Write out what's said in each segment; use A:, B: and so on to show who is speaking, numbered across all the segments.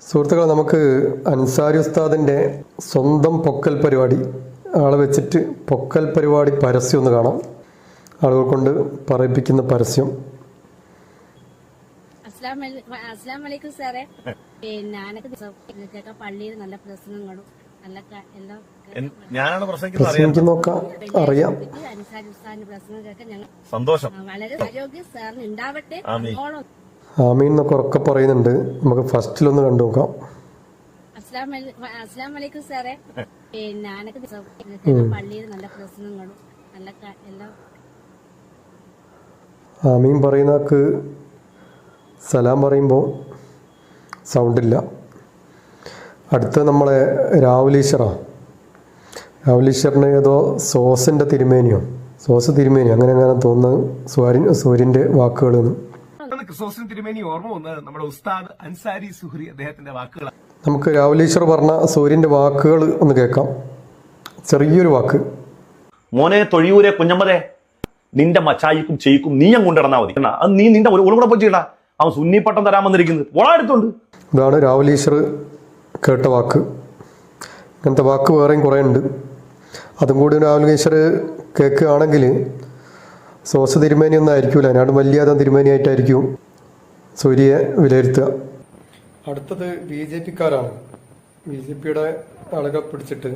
A: സുഹൃത്തുക്കളെ, നമുക്ക് അൻസാരി ഉസ്താദിൻ്റെ സ്വന്തം പൊക്കൽ പരിപാടി ആളെ വെച്ചിട്ട് പൊക്കൽ പരിപാടി പരസ്യം ഒന്ന് കാണാം. ആളുകൾ കൊണ്ട് പറയിപ്പിക്കുന്ന പരസ്യം.
B: അസ്സലാമലൈക്കും സാറേ. പിന്നെ പള്ളിയിൽ നല്ല പ്രസംഗങ്ങളും നല്ല എല്ലാം
A: നോക്കാം, അറിയാം.
B: അൻസാരി ഉസ്താദിന്റെ പ്രസംഗം കേൾക്കാൻ ഞങ്ങൾ
C: സന്തോഷം.
B: വളരെ ആരോഗ്യം സാറിന് ഉണ്ടാവട്ടെ.
A: ആമീൻ എന്നൊക്കെ ഉറക്കെ പറയുന്നുണ്ട്. നമുക്ക് ഫസ്റ്റിലൊന്ന് കണ്ടു നോക്കാം.
B: അസ്സലാമലൈക്കും സാറേ. പിന്നെ പള്ളിയിൽ നല്ല പ്രസംഗങ്ങളും നല്ല എല്ലാം.
A: ആമീൻ പറയുന്നവർക്ക് സലാം പറയുമ്പോൾ സൗണ്ടില്ല. അടുത്ത നമ്മളെ രാവുലീശ്വറിന് ഏതോ സോസിൻ്റെ തിരുമേനിയോ അങ്ങനെ തോന്നുന്നത് സൂര്യൻ്റെ വാക്കുകൾ.
C: ക്രിസോസ്റ്റം തിരുമേനി ഓർമ്മ വന്നത് നമ്മുടെ ഉസ്താദ് അൻസാരി സുഹ്രി അദ്ദേഹത്തിന്റെ വാക്കുകളാണ്.
A: നമുക്ക് രാവുലീശ്വർ പറഞ്ഞ സൂര്യന്റെ വാക്കുകൾ ഒന്ന് കേൾക്കാം. ചെറിയൊരു വാക്ക്.
D: മോനെ തൊഴിയൂരെ കുഞ്ഞമ്മതെ, നിന്റെ മച്ചായിക്കും ചെയ്യിക്കും നീ അങ്ങ് കൊണ്ടിടന്നാ മതി. അത് നീ നിന്റെ ഒരു കൂടെ പോയിട്ടാ അവൻ സുന്നിപ്പട്ടം തരാൻ വന്നിരിക്കുന്നത്. ഓളാടുത്തുണ്ട്.
A: ഇതാണ് രാവുലീശ്വർ കേട്ട വാക്ക്. ഇങ്ങനത്തെ വാക്ക് വേറെയും കുറേ ഉണ്ട്. അതും കൂടി രാവുലീശ്വർ കേൾക്കുകയാണെങ്കിൽ സോസ് തിരുമേനി ഒന്നും ആയിരിക്കില്ല, അതിനാട് വലിയ തിരുമേനിയായിട്ടായിരിക്കും സൂര്യയെ വിലയിരുത്തുക. അടുത്തത് BJP-ക്കാരാണ്. BJP-യുടെ ആളുകൾ പിടിച്ചിട്ട്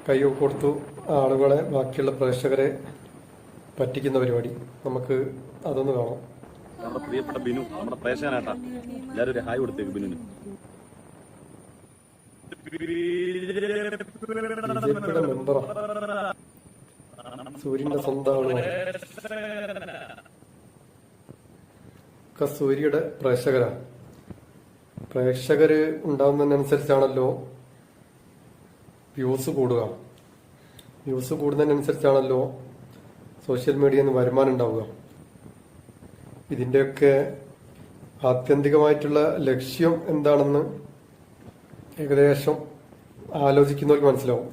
A: കൈ കൊടുത്തു ആളുകളെ, ബാക്കിയുള്ള പ്രേക്ഷകരെ പറ്റിക്കുന്ന പരിപാടി. നമുക്ക് അതൊന്ന് കാണാം.
D: നമ്മുടെ പ്രിയപ്പെട്ട ബിനു, നമ്മുടെ പ്രേക്ഷകനാട്ടാ, എല്ലാവരും ഒരു ഹായ് കൊടുത്തേക്ക് ബിനുവിന്.
A: BJP-യുടെ മെമ്പറാ, സൂര്യന്റെ സ്വന്തം ആളുകൾ ഒക്കെ സൂര്യയുടെ പ്രേക്ഷകര് ഉണ്ടാവുന്നതിനനുസരിച്ചാണല്ലോ വ്യൂസ് കൂടുന്നതിനനുസരിച്ചാണല്ലോ സോഷ്യൽ മീഡിയയിൽ നിന്ന് വരുമാനം ഉണ്ടാവുക. ഇതിൻ്റെയൊക്കെ ആത്യന്തികമായിട്ടുള്ള ലക്ഷ്യം എന്താണെന്ന് ഏകദേശം ആലോചിക്കുന്നവർക്ക് മനസ്സിലാവും.